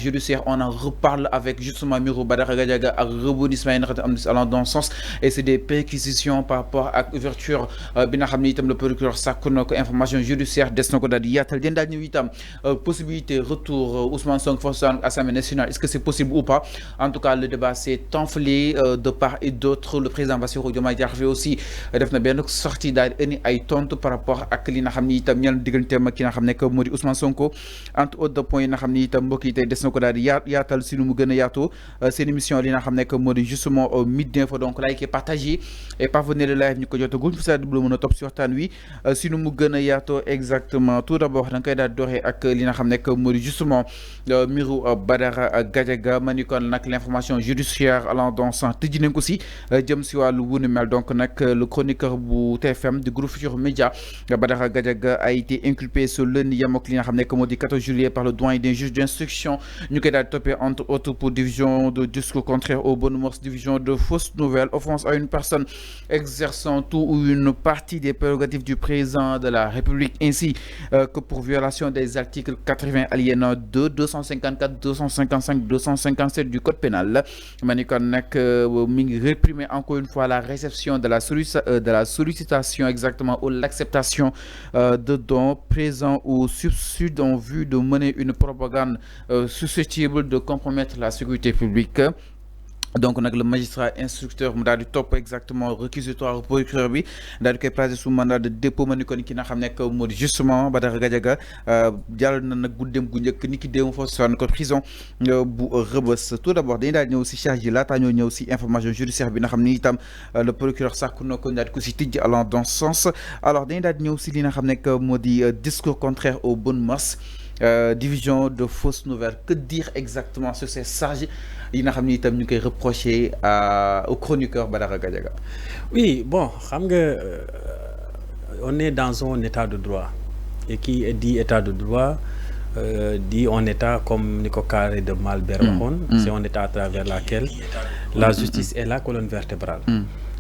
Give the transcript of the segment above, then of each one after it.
judiciaire, on en reparle avec justement Miro Badara Gadiaga ak rebondissement yi nga xam ne allant dans ce sens et c'est des perquisitions par rapport à ouverture bi nga xam ne itam le procureur sàkku na ko information judiciaire des na ko daal di yaatal den daal ñëw itam possibilité retour Ousmane Sonko force à l'Assemblée nationale, est-ce que c'est possible ou pas? En tout cas le débat s'est enflé de part et d'autre. Le président Bassirou Diomaye Diakhar Faye aussi def na benn sortie daal di ay tontu par rapport ak li nga xam ne itam ñeel digganteem ki nga xam ne que moo di Ousmane Sonko entre autres points yi nga xam ne itam mbokk yi tey des ko daal di yaatal si nu mu gën a yaatu seen émission li nga xam ne que moo di justement Midi Info, donc like partagé et parvenez le live ñu ko jotagul fu sa double mën a topp si waxtaan wi si nu mu gën a yaatoo exactement. Tout d'abord da nga koy daal di doxee ak li nga xam ne que moo di justement Miro Badara Gadiaga ma ni kon nag l'information judiciaire allant dans ce sens tëjji nañ ko si jëm si wàllu wunu mel. Donc nag le chroniqueur bu TFM du groupe Futurs Médias Badara Gadiaga a été inculpé ce lundi yam ak li nga xam ne que moo di 14 juillet par le doyen des juges d'instruction ñu koy daal di toppee entre autres pour division de discours contraire aux bonnes mœurs, division de fausses nouvelles, offense à une personne exerçant tout ou une partie des prérogatives du président de la République, ainsi que pour violation des articles 80 alinéa 2, 254, 255, 257 du code pénal. Manikon nak mi ngi réprimer encore une fois la réception de la sollicitation exactement ou l'acceptation de dons présents ou substituts en vue de mener une propagande susceptible de compromettre la sécurité publique. Donc le magistrat instructeur mu daal di topp exactement réquisitoire procureur bi daal di koy placé sous mandat de dépôt ma ni kon ki nga xam ne moo di justement Badara Gadiaga jàll na nag guddeem gu njëkk ni ki démb foofu saan ko prison bu Rebeuss. Tout d'abord dañuy daal di ñëw si charge yi laataa ñoo ñëw si information judiciaire bi nga xam ni itam le procureur sàkku na ko daal di ko si tijji allant dans ce sens. Alors dañuy daal di ñëw si li nga xam ne moo di discours contraire aux bonnes mœurs, division de fausses nouvelles. Que dire exactement sur ces charges yi nga xam ni itam ñu koy reprocher au chroniqueur Badara Gadiaga? Oui, bon, xam nga on est dans un état de droit et qui dit état de droit dit un état comme Nico Carré de Malbert waxoon, c'est un état à travers laquelle la justice est la colonne vertébrale.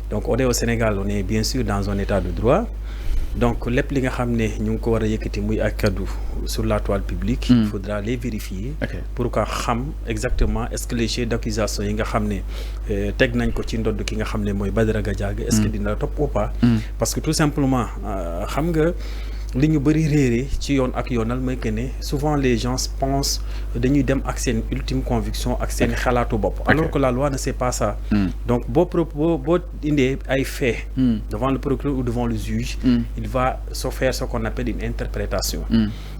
Donc on est au Sénégal, on est bien sûr dans un état de droit. Donc lépp li nga xam ne ñu ngi ko war a yëkkati muy ak kaddu sur la toile publique, il faudra les vérifier pour que xam exactement est-ce que les chefs d'accusation yi nga xam ne teg nañ ko ci ndodd ki nga xam ne mooy Badara Gadiaga est-ce que dina la topp ou pas. Parce que tout simplement xam nga li ñu bëri réeré ci yoon ak yoonal mooy que ne souvent les gens pensent dañuy dem ak seen ultime conviction ak seen xalaatu bopp, alors que la loi ne c'est pas ça. Donc boo indee ay faits devant le procureur ou devant le juge, il va se faire ce qu'on appelle une interprétation.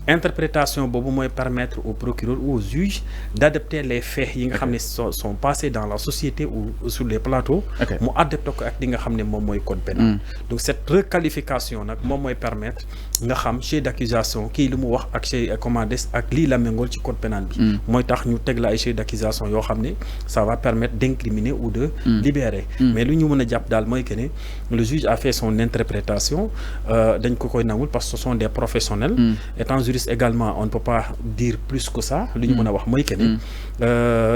Interprétation boobu mooy permettre au procureur ou au juge d'adapter les faits yi nga xam ne sont passés dans la société ou sur les plateaux, mu adapté ko ak li nga xam ne moom mooy code pénal. Donc cette requalification nag moom mooy permettre nga xam chef d'accusation kii li mu wax ak chef commandés ak lii la méngool ci code pénal bi mooy tax ñu teg la ay chef d'accusation yoo xam ne ça va permettre d'incriminer ou de libérer. Mais lu ñu mën a jàpp daal mooy que ne le juge a fait son interprétation, dañ ko koy nangul parce que ce sont des professionnels. Étant juriste également, on ne peut pas dire plus que ça. Lu ñu mën a wax mooy que ne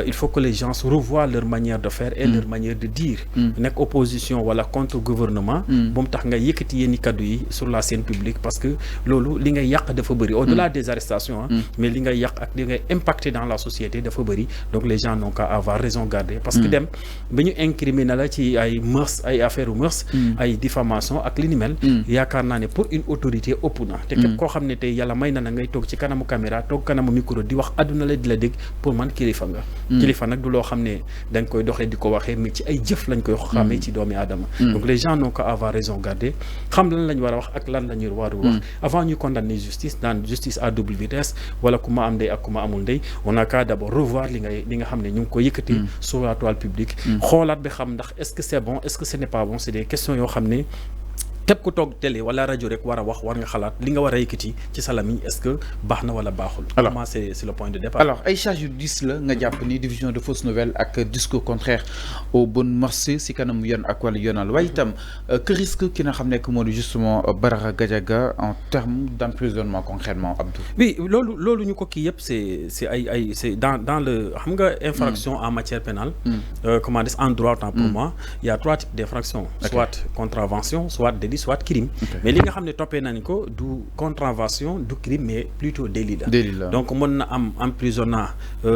il faut que les gens revoient leur manière de faire et leur manière de dire. Nekk opposition wala contre gouvernement bu mu tax nga yëkkati yenn kaddu yi sur la scène publique, parce que loolu li ngay yàq dafa bëri au-delà des arrestations, mais li ngay yàq ak li ngay impacter dans la société dafa bëri. Donc les gens n'ont qu'à avoir raison garder, parce que dem ba ñu incriminer la ci ay mœurs, ay affaires mœurs, ay diffamation ak li ni mel, yaakaar naa ne pour une autorité ëpp na te képp koo xam ne tey yàlla may na ngay toog ci kanamu caméra toog kanamu micro di wax àdduna la di la dégg, pour man kilifa nga. Kilifa nag du loo xam ne da nga koy doxee di ko waxee, mais ci ay jëf lañ koy xamee ci doomi aadama. Donc les gens n'ont qu'à avoir raison garder, xam lan lañ war a wax ak lan la ñu war a wax avant ñu condamner justice dans justice à double vitesse wala ku ma am ndey ak ku ma amul ndey. On a qu'à d'abord revoir li nga xam ne ñu ngi ko yëkkati sur la toile publique, xoolaat bi xam ndax est-ce que c'est bon, est-ce que ce n'est pas bon. C'est des questions yoo xam ne képp ku toog télé wala rajo rek war a wax war nga xalaat li nga war a yëkkati ci sa lamiñ est-ce que baax na wala baaxul. Alors c'est le point de départ. Alors ay charges yu diis la nga jàpp ni division de fausses nouvelles ak discours contraire aux bonnes mœurs si kanamu yoon ak wàllu yoonal, waaye itam que risque ki nga xam ne moo di justement Badara Gadiaga en termes d'emprisonnement concrètement, Abdou? Oui, loolu ñu ko kii yëpp c'est dans le xam nga infraction en matière pénale, comment dire en droit autant pour moi, il y a trois types d'infractions, soit contravention, soit délit, soit crime. Mais li nga xam ne toppee nañ ko du contravention du crime mais plutôt délit la. Donc mën na am emprisonnant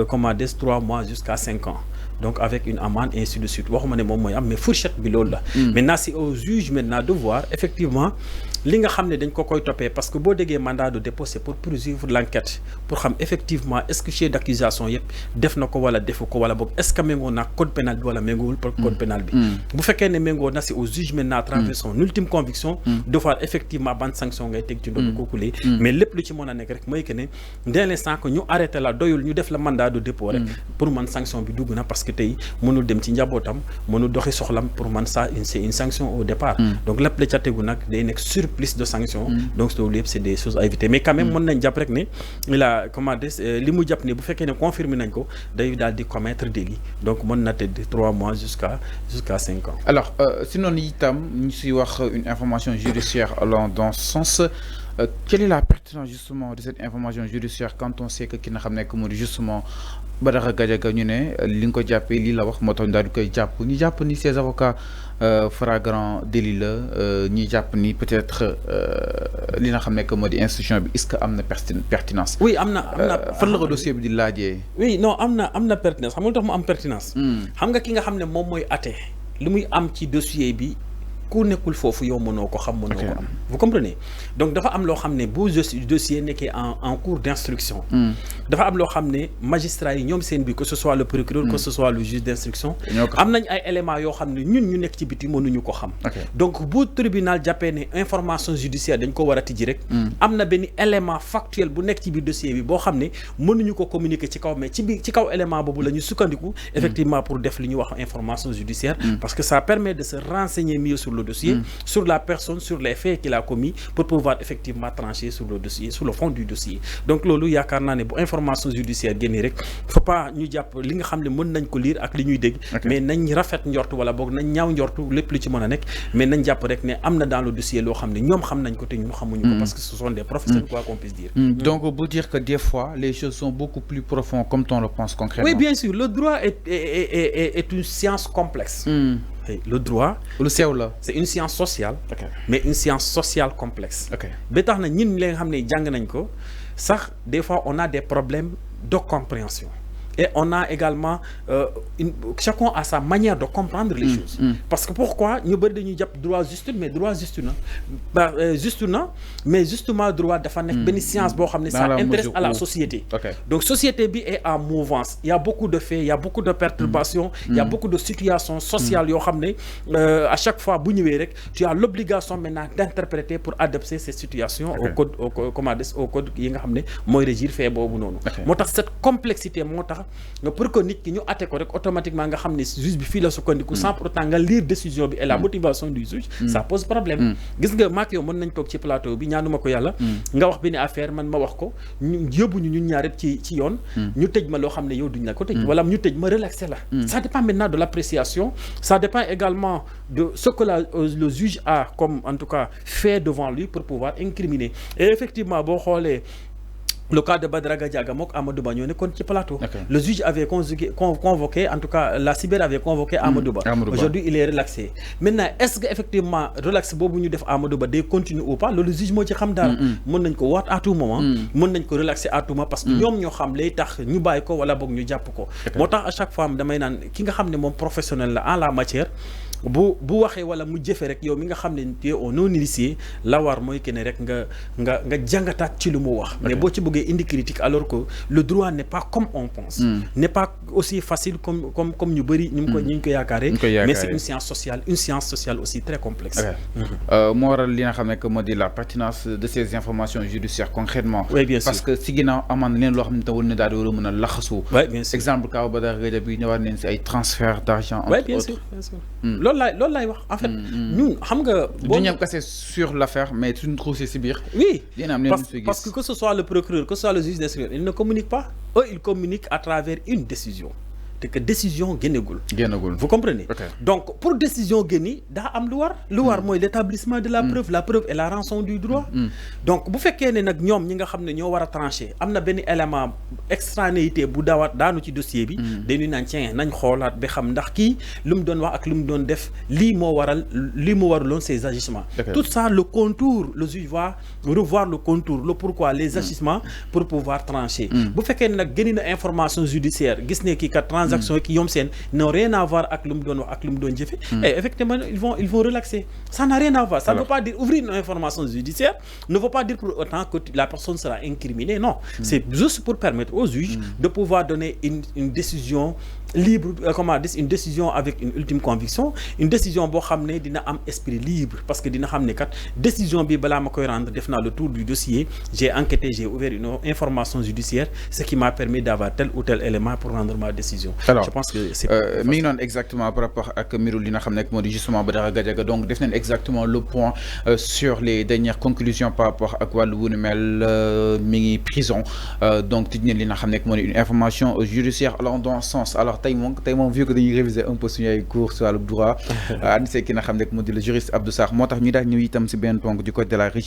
comment des 3 mois jusqu'à 5 ans. Donc avec une amende et ainsi de suite waxuma ne moom mooy am mais fourchette bi loolu la. Maintenant c'est au juge maintenant de voir effectivement li nga xam ne dañ ko koy toppee parce que boo déggee mandat de dépôt c'est pour poursuivre l'enquête pour xam effectivement est-ce que chef d'accusation yëpp def na ko wala defu ko wala boog est-ce que méngoo na code pénal bi wala méngoowul code pénal bi. bu fekkee ne méngoo na c'est au juge maintenant à travers son ultime conviction de voir effectivement ban sanction ngay teg ci ndodd kooku lii mais lépp lu ci mën a nekk rek mooy que ne dès l'instant que ñu arrêté la doyul ñu def la mandat de dépôt rek pour man sanction bi dugg na parce que tey mënul dem ci njabootam mënul doxi soxlam pour man ça c'est une sanction au départ donc lépp la ca tegu nag day nekk surplus de sanctions donc loolu yëpp c'est des choses à éviter mais quand même mën nañ jàpp rek ne il a comment dire li mu jàpp ne bu fekkee ne confirmé nañ ko day daal di commettre délit donc mën na tëdd 3 mois jusqu'à 5 ans. Alors sinon itam ñu si wax une information judiciaire allant dans ce sens. Quelle est la pertinence justement de cette information judiciaire quand on sait que ki nga xam ne que moo di justement Badara Gadiaga ñu ne li nga ko jàppee lii la wax moo tax daal di koy jàpp ñu jàpp ni ces avocats flagrant délit la ñi jàpp ni peut-être li nga xam ne que moo di institution bi est-ce que am na pertinence. oui am na fan la ko dossier bi di laajee. oui non am na pertinence xam nga lu tax mu am pertinence. xam nga ki nga xam ne moom mooy atte li muy am ci dossier bi. ku nekkul foofu yow mënoo ko xam mënoo ko am vous comprenez donc dafa am loo xam ne bu dossier nekkee en cours d'instruction dafa am loo xam ne magistrat yi ñoom seen bi que ce soit le procureur que ce soit le juge d'instruction am nañ ay éléments yoo xam ne ñun ñu nekk ci biti mënuñu ko xam donc bu tribunal jàppee ne information judiciaire dañ ko war a tijji rek am na benn élément factuel bu nekk ci biir dossier bi boo xam ne mënuñu ko communiquer ci kaw mais ci kaw élément boobu la ñu sukkandiku effectivement pour def li ñuy wax information judiciaire parce que ça permet de se renseigner mieux sur le dossier, sur la personne, sur les faits qu'il a commis pour pouvoir effectivement trancher sur le dossier, sur le fond du dossier. Donc lolu yaakaar naa ne bu information judiciaire génne rek faut pas ñu jàpp li nga xam ne mën nañ ko lire ak li ñuy dégg mais nañ rafet njortu wala boog nañ ñaaw njortu lépp lu ci mën a nekk mais nañ jàpp rek ne am na dans le dossier loo xam ne ñoom xam nañ ko te ñun xamuñu ko parce que ce sont des professionnels quoi qu'on puisse dire. Donc vous dire que des fois les choses sont beaucoup plus profondes comme on le pense concrètement. Oui bien sûr, le droit est une science complexe. Le droit, c'est une science sociale, mais une science sociale complexe. Des fois, on a des problèmes de compréhension. Et on a également, chacun a sa manière de comprendre les choses. Parce que pourquoi nous avons des droits justes, mais droits justes, mais justement, droit de faire une science, ça intéresse à la société. Donc, la société est en mouvance. Il y a beaucoup de faits, il y a beaucoup de perturbations, il y a beaucoup de situations sociales. À chaque fois, tu as l'obligation maintenant d'interpréter pour adapter ces situations au code qui régir fait. Cette complexité, pour que nit ki ñu atte ko rek automatiquement nga xam ne juge bi fii la sukkandiku sans pour autant nga lire décision bi et la motivation du juge ça pose problème gis nga maak yow mën nañ toog ci plateau bi ñaanuma ko yàlla nga wax benn affaire man ma wax ko ñu yóbbuñu ñun ñaar ci yoon ñu tëj ma loo xam ne yow duñ la ko tëj wala ñu tëj ma relaxé la ça dépend maintenant de l'appréciation ça dépend également de ce que le juge a comme en tout cas fait devant lui pour pouvoir incriminer et effectivement boo xoolee le cas de Badara Gadiaga mok Amadou Ba ñoo nekkoon ci plateau. Le juge avait convoqué, en tout cas la cyber avait convoqué Amadou Ba. Aujourd'hui il est relaxé. Maintenant est-ce que effectivement relax boobu ñu def Amadou Ba day continuer ou pas le juge moo ci xam dara. mën nañ ko waat à tout moment. mën nañ ko relaxer à tout moment parce que ñoom ñoo xam lay tax ñu bàyyi ko wala boog ñu jàpp ko. moo tax à chaque fois damay naan ki nga xam ne moom professionnel la en la matière. bu waxee wala mu jëfee rek yow mi nga xam ne tu es au non initié la war mooy que ne rek nga jàngataat ci lu mu wax. mais boo ci bëggee indi critique alors que le droit n'est pas comme on pense. n'est pas aussi facile comme ñu bëri ñu ko yaakaaree. mais c'est une science sociale aussi très complexe. moo waral li nga xam ne que moo di la pertinence de ces informations judiciaires concrètement. oui bien sûr parce que si ginnaaw amaan na leen loo xam ne tawul ne daal di war a mën a laxasu. oui bien sûr exemple kaw Badara Gadiaga bi ñëwaat nañ si ay transfert d'argent. oui bien sûr bien sûr. loolu laay wax en fait ñun xam nga du ñam kase sur l'affaire mais suñu trouvé si biir oui parce que ce soit le procureur que ce soit le juge d'instruction il ne communique pas eux ils communiquent à travers une décision te que décision génnagul. Vous comprenez? Okay. Donc pour décision génni daa am lu war mooy l'établissement de la preuve est la rançon du droit. Donc bu fekkee ne nag ñoom ñi nga xam ne ñoo war a trancher am na benn élément extranéité bu daanu ci dossier bi. dañuy naan tiens nañ xoolaat ba xam ndax kii lu mu doon wax ak lu mu doon def lii moo waraloon ces agissements. Tout ça le contour le juge va revoir le contour le pourquoi les agissements pour pouvoir trancher. bu fekkee ne nag génn na information judiciaire gis ne kii kat transaction qui yom sen n'ont rien à voir avec lu mu doon wax ak lu mu doon jëfe. Et effectivement ils vont relaxer. Ça n'a rien à voir. Ça ne veut pas dire ouvrir une information judiciaire ne veut pas dire pour autant que la personne sera incriminée. Non, c'est juste pour permettre aux juges de pouvoir donner une décision libre, une décision avec une ultime conviction, une décision boo xam ne dina am esprit libre parce que dina xam ne kat décision bi balaa ma koy rendre def naa le tour du dossier, j'ai enquêté, j'ai ouvert une information judiciaire, ce qui m'a permis d'avoir tel ou tel élément pour rendre ma décision. Alors, je pense que c'est mi ngi noonu exactement par rapport ak mbiru li nga xam ne moo di justement Badara Gadiaga, donc def nañ exactement le point sur les dernières conclusions par rapport ak wàllu wu ni mel mi ngi prison, donc tij nañ li nga xam ne moo di une information judiciaire allant dans ce sens. Alors tey moom vu que dañuy réviser un peu suñu ay cours sur le droit ànd see ki nga xam ne moo di le juriste Abdou Sarr moo tax ñu daal ñëw itam si benn ponk du code de la